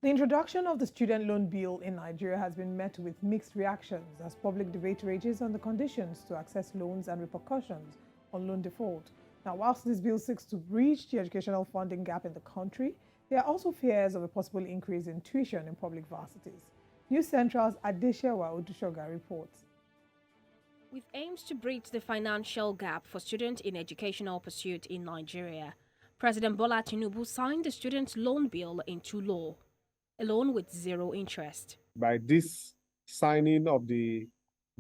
The introduction of the student loan bill in Nigeria has been met with mixed reactions as public debate rages on the conditions to access loans and repercussions on loan default. Now, whilst this bill seeks to bridge the educational funding gap in the country, there are also fears of a possible increase in tuition in public varsities. News Central's Adeshewa Odushoga reports. With aims to bridge the financial gap for students in educational pursuit in Nigeria, President Bola Tinubu signed the student loan bill into law, a loan with zero interest. By this signing of the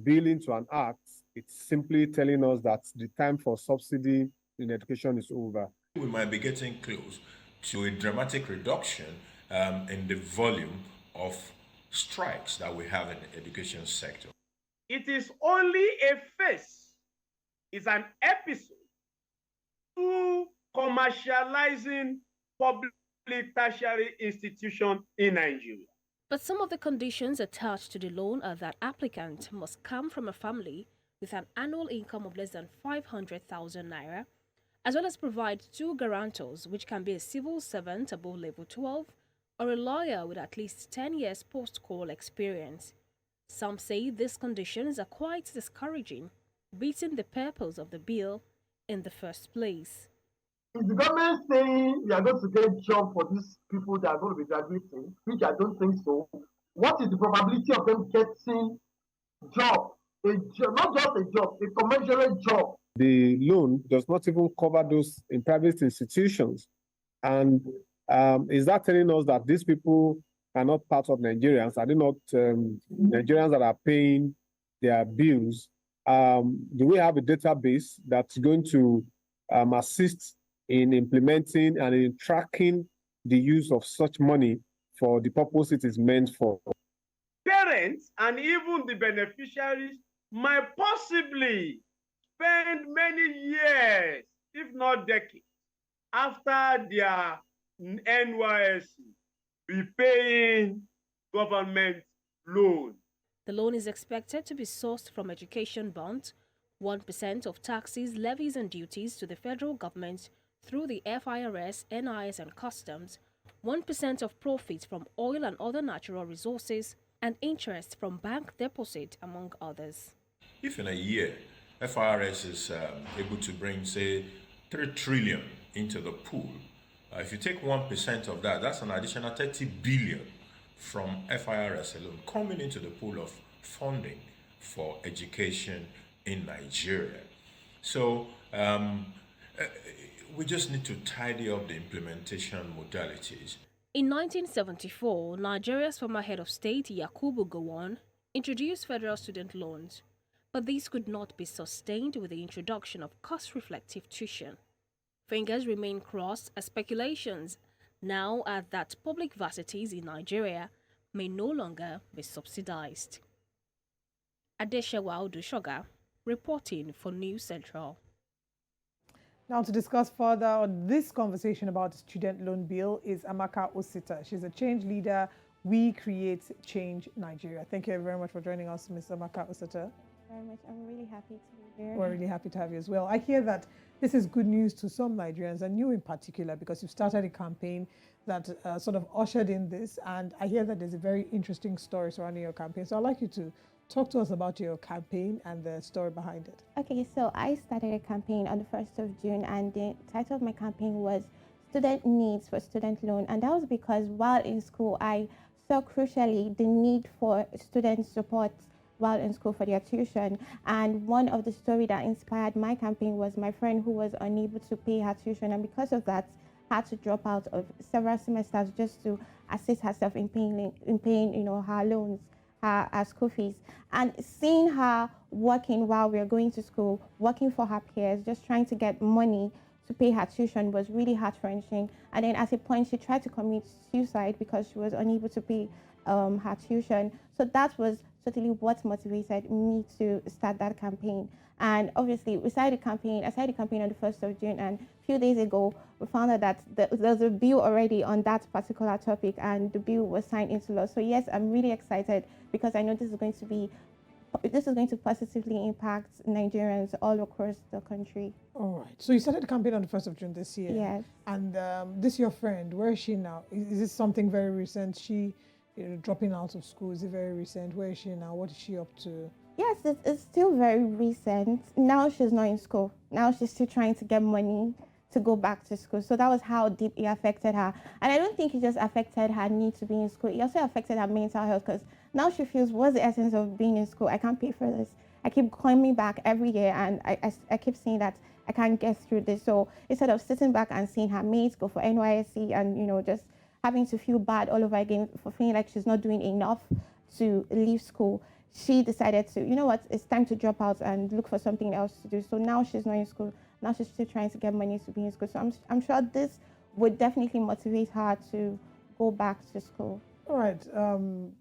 bill into an act, it's simply telling us that the time for subsidy in education is over. We might be getting close to a dramatic reduction in the volume of strikes that we have in the education sector. It is only a phase, it's an episode to commercializing public tertiary institutions in Nigeria. But some of the conditions attached to the loan are that applicant must come from a family with an annual income of less than 500,000 naira, as well as provide 2 guarantors, which can be a civil servant above level 12 or a lawyer with at least 10 years post-call experience. Some say these conditions are quite discouraging, beating the purpose of the bill in the first place. Is the government saying we are going to get job for these people that are going to be graduating, which I don't think so? What is the probability of them getting job? Not just a job, a commensurate job. The loan does not even cover those in private institutions. And is that telling us that these people are not part of Nigerians? Are they not Nigerians that are paying their bills? Do we have a database that's going to assist in implementing and in tracking the use of such money for the purpose it is meant for? Parents and even the beneficiaries might possibly spend many years, if not decades, after their NYSC repaying government loan. The loan is expected to be sourced from education bonds, 1% of taxes, levies and duties to the federal government through the FIRS, NIS and customs, 1% of profits from oil and other natural resources, and interest from bank deposit, among others. If in a year, FIRS is able to bring, say, 3 trillion into the pool, if you take 1% of that, that's an additional 30 billion from FIRS alone coming into the pool of funding for education in Nigeria. So we just need to tidy up the implementation modalities. In 1974, Nigeria's former head of state, Yakubu Gowon, introduced federal student loans, but these could not be sustained with the introduction of cost-reflective tuition. Fingers remain crossed as speculations now are that public varsities in Nigeria may no longer be subsidized. Adeshewa Odushoga, reporting for News Central. Now, to discuss further on this conversation about the student loan bill is Amaka Osita. She's a change leader. We create change Nigeria. Thank you very much for joining us, Ms. Amaka Osita. Very much. I'm really happy to be here. We're really happy to have you as well. I hear that this is good news to some Nigerians, and you in particular, because you've started a campaign that sort of ushered in this. And I hear that there's a very interesting story surrounding your campaign. So I'd like you to talk to us about your campaign and the story behind it. Okay, so I started a campaign on the 1st of June, and the title of my campaign was Student Needs for Student Loan. And that was because while in school, I saw crucially the need for student support while in school for their tuition. And one of the stories that inspired my campaign was my friend who was unable to pay her tuition, and because of that had to drop out of several semesters just to assist herself in paying her loans, her school fees. And seeing her working while we were going to school, working for her peers, just trying to get money to pay her tuition was really heart-wrenching. And then at a point, she tried to commit suicide because she was unable to pay her tuition. So that was totally what motivated me to start that campaign. And obviously, I started the campaign on the 1st of June, and a few days ago, we found out that there's a bill already on that particular topic, and the bill was signed into law. So yes, I'm really excited because I know this is going to be this is going to positively impact Nigerians all across the country. All right. So you started the campaign on the 1st of June this year. Yes. And this your friend, where is she now? Is this something very recent? She dropping out of school, is it very recent? Where is she now? What is she up to? Yes, it's still very recent. Now she's not in school. Now she's still trying to get money to go back to school. So that was how deep it affected her. And I don't think it just affected her need to be in school. It also affected her mental health, because now she feels, what's the essence of being in school? I can't pay for this. I keep coming back every year, and I keep seeing that I can't get through this. So instead of sitting back and seeing her mates go for NYSC and, just having to feel bad all over again for feeling like she's not doing enough to leave school, she decided to, it's time to drop out and look for something else to do. So now she's not in school. Now she's still trying to get money to be in school. So I'm sure this would definitely motivate her to go back to school. All right.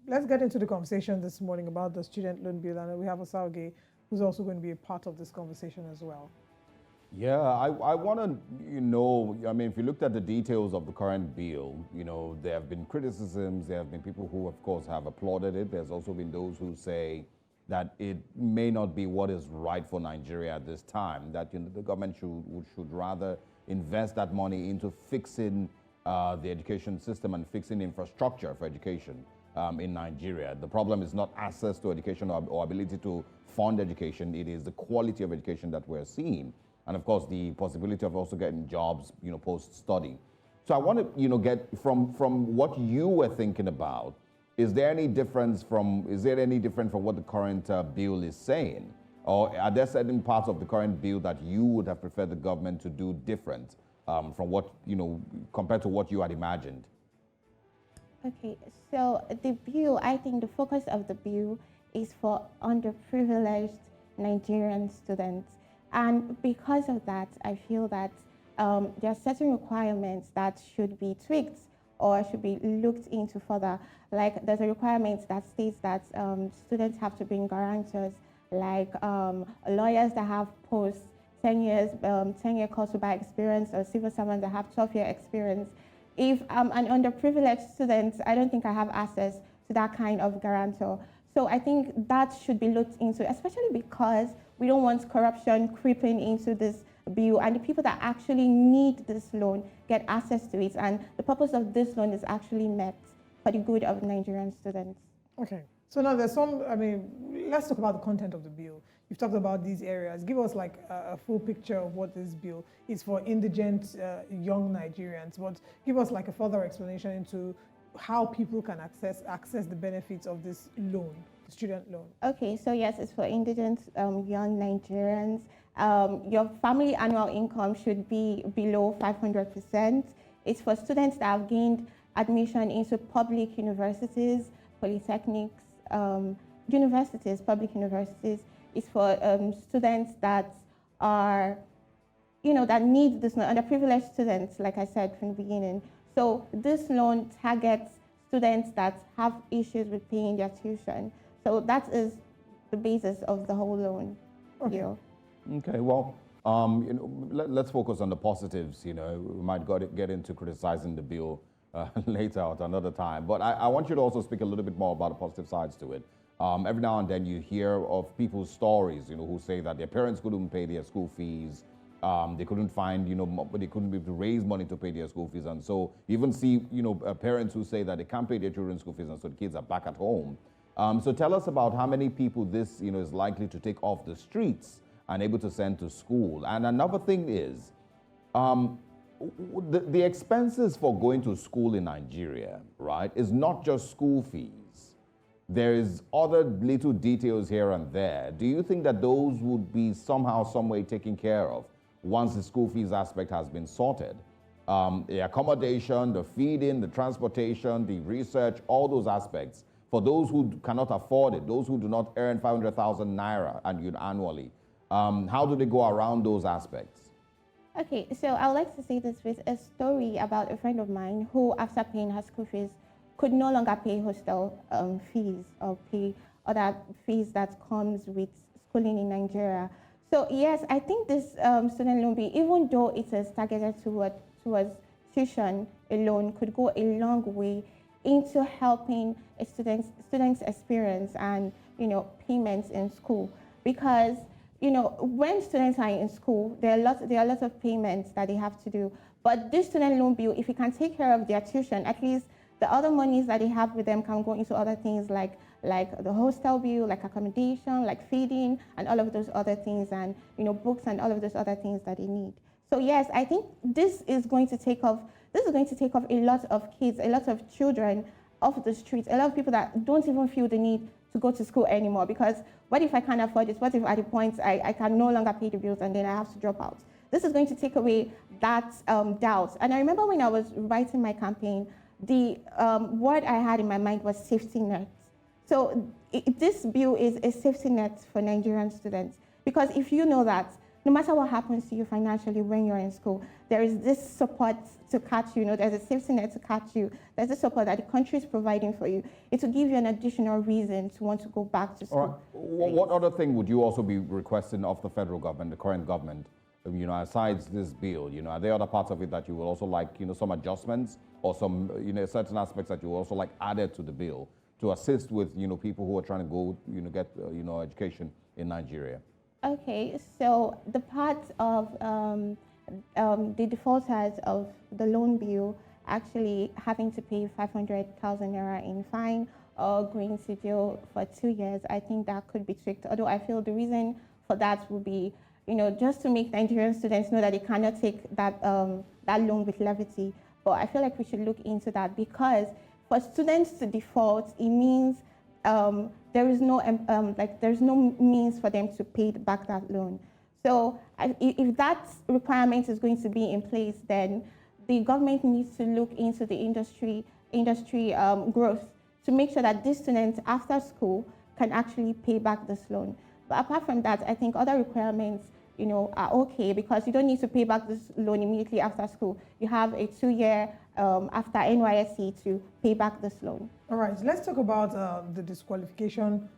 Let's get into the conversation this morning about the student loan bill. And we have Osauge, who's also going to be a part of this conversation as well. Yeah, I want to, if you looked at the details of the current bill, there have been criticisms, there have been people who, of course, have applauded it. There's also been those who say that it may not be what is right for Nigeria at this time, that the government should rather invest that money into fixing the education system and fixing infrastructure for education in Nigeria. The problem is not access to education or ability to fund education, it is the quality of education that we're seeing. And of course, the possibility of also getting jobs, post-study. So I want to, get from what you were thinking about. Is there any difference from what the current bill is saying, or are there certain parts of the current bill that you would have preferred the government to do different from what compared to what you had imagined? Okay, so the bill, I think the focus of the bill is for underprivileged Nigerian students. And because of that, I feel that there are certain requirements that should be tweaked or should be looked into further. Like there's a requirement that states that students have to bring guarantors, like lawyers that have post 10-year course by experience, or civil servants that have 12-year experience. If I'm an underprivileged student, I don't think I have access to that kind of guarantor. So I think that should be looked into, especially because we don't want corruption creeping into this bill, and the people that actually need this loan get access to it. And the purpose of this loan is actually met for the good of Nigerian students. Okay. So now there's some, let's talk about the content of the bill. You've talked about these areas. Give us like a full picture of what this bill is for indigent young Nigerians, but give us like a further explanation into how people can access the benefits of this loan, the student loan. Okay, so yes, it's for indigent young Nigerians. Your family annual income should be below 500%. It's for students that have gained admission into public universities, polytechnics, public universities. It's for students that are, that need this loan, underprivileged students, like I said from the beginning. So this loan targets students that have issues with paying their tuition. So that is the basis of the whole loan deal. Okay, well, let's focus on the positives. We might get into criticizing the bill later at another time. But I want you to also speak a little bit more about the positive sides to it. Every now and then you hear of people's stories, who say that their parents couldn't pay their school fees. They couldn't find, they couldn't be able to raise money to pay their school fees. And so you even see, parents who say that they can't pay their children's school fees, and so the kids are back at home. So tell us about how many people this, is likely to take off the streets and able to send to school. And another thing is, the expenses for going to school in Nigeria, right, is not just school fees. There is other little details here and there. Do you think that those would be somehow, some way taken care of once the school fees aspect has been sorted? The accommodation, the feeding, the transportation, the research, all those aspects. For those who cannot afford it, those who do not earn 500,000 naira annually, how do they go around those aspects? Okay, so I would like to say this with a story about a friend of mine who, after paying her school fees, could no longer pay hostel fees or pay other fees that comes with schooling in Nigeria. So yes, I think this student loan bill, even though it is targeted towards tuition alone, could go a long way into helping a student's experience and payments in school, because when students are in school, there are lots of payments that they have to do. But this student loan bill, if you can take care of their tuition, at least the other monies that they have with them can go into other things like the hostel bill, like accommodation, like feeding, and all of those other things, and books and all of those other things that they need. So yes, I think this is going to take off. This is going to take off a lot of kids, a lot of children off the streets, a lot of people that don't even feel the need to go to school anymore, because what if I can't afford this? What if at the point I can no longer pay the bills and then I have to drop out? This is going to take away that doubt. And I remember when I was writing my campaign, the word I had in my mind was safety net. So this bill is a safety net for Nigerian students, because if you know that no matter what happens to you financially when you're in school, there is this support to catch you. There's a safety net to catch you. There's a support that the country is providing for you. It will give you an additional reason to want to go back to school. All right. What other thing would you also be requesting of the federal government, the current government, aside this bill? Are there other parts of it that you would also like, some adjustments, or some, certain aspects that you would also like added to the bill to assist with, people who are trying to go, get, education in Nigeria? Okay, so the part of the defaulters of the loan bill actually having to pay 500,000 naira in fine or going to jail for 2 years, I think that could be tweaked. Although I feel the reason for that would be, just to make Nigerian students know that they cannot take that that loan with levity. But I feel like we should look into that, because for students to default, it means there is no means for them to pay back that loan. So if that requirement is going to be in place, then the government needs to look into the industry growth to make sure that these students after school can actually pay back this loan. But apart from that, I think other requirements are okay, because you don't need to pay back this loan immediately after school. You have a 2-year after NYSC to pay back this loan. All right, let's talk about the disqualification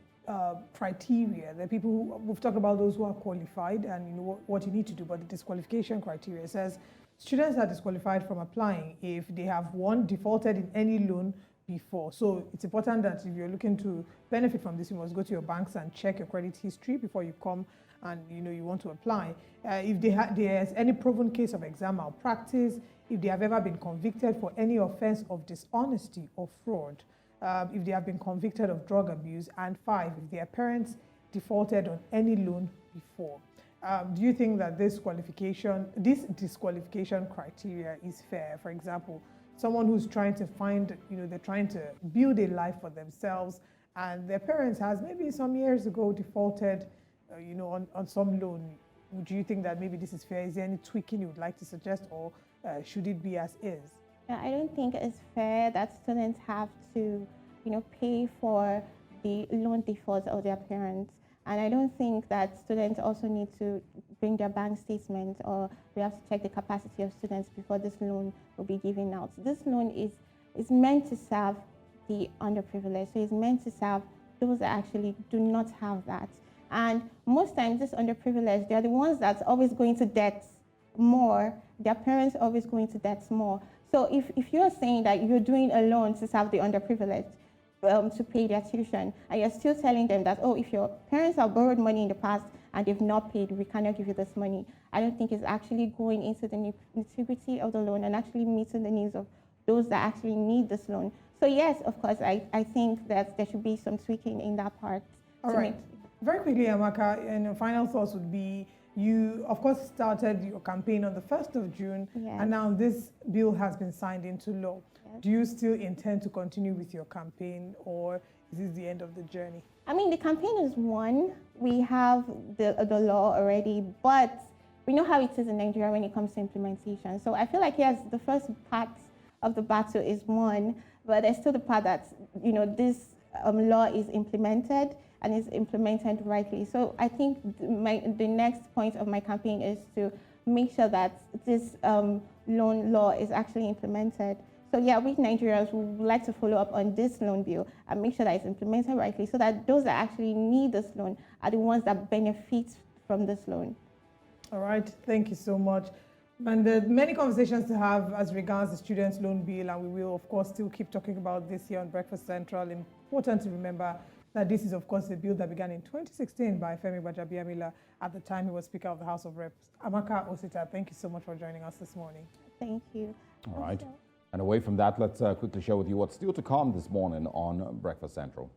criteria. The people we've talked about those who are qualified and what you need to do, but the disqualification criteria says students are disqualified from applying if they have, one, defaulted in any loan before. So it's important that if you're looking to benefit from this, you must go to your banks and check your credit history before you come and you want to apply. If there's any proven case of exam malpractice, if they have ever been convicted for any offense of dishonesty or fraud, if they have been convicted of drug abuse, and 5, if their parents defaulted on any loan before. Do you think that this disqualification criteria is fair? For example, someone who's trying to find, they're trying to build a life for themselves, and their parents has maybe some years ago defaulted, on some loan. Do you think that maybe this is fair? Is there any tweaking you would like to suggest, or should it be as is? I don't think it's fair that students have to, pay for the loan defaults of their parents. And I don't think that students also need to bring their bank statements, or we have to check the capacity of students before this loan will be given out. This loan is meant to serve the underprivileged. So it's meant to serve those that actually do not have that. And most times, this underprivileged, they're the ones that's always going to debt more. Their parents are always going to debt more. So if you're saying that you're doing a loan to serve the underprivileged, to pay their tuition, and you're still telling them that, oh, if your parents have borrowed money in the past and they've not paid, we cannot give you this money, I don't think it's actually going into the nitty-gritty of the loan and actually meeting the needs of those that actually need this loan. So yes, of course, I think that there should be some tweaking in that part. All right. Very quickly, Amaka, and final thoughts would be, you, of course, started your campaign on the 1st of June, yes, and now this bill has been signed into law. Yes. Do you still intend to continue with your campaign, or is this the end of the journey? I mean, the campaign is won. We have the law already, but we know how it is in Nigeria when it comes to implementation. So I feel like, yes, the first part of the battle is won, but there's still the part that, this law is implemented and is implemented rightly. So I think the next point of my campaign is to make sure that this loan law is actually implemented. So yeah, we Nigerians would like to follow up on this loan bill and make sure that it's implemented rightly, so that those that actually need this loan are the ones that benefit from this loan. All right, thank you so much. And there are many conversations to have as regards the students' loan bill, and we will, of course, still keep talking about this here on Breakfast Central. Important to remember, that this is, of course, a bill that began in 2016 by Femi Gbajabiamila. At the time, he was Speaker of the House of Reps. Amaka Osita, thank you so much for joining us this morning. Thank you. All right. And away from that, let's quickly share with you what's still to come this morning on Breakfast Central.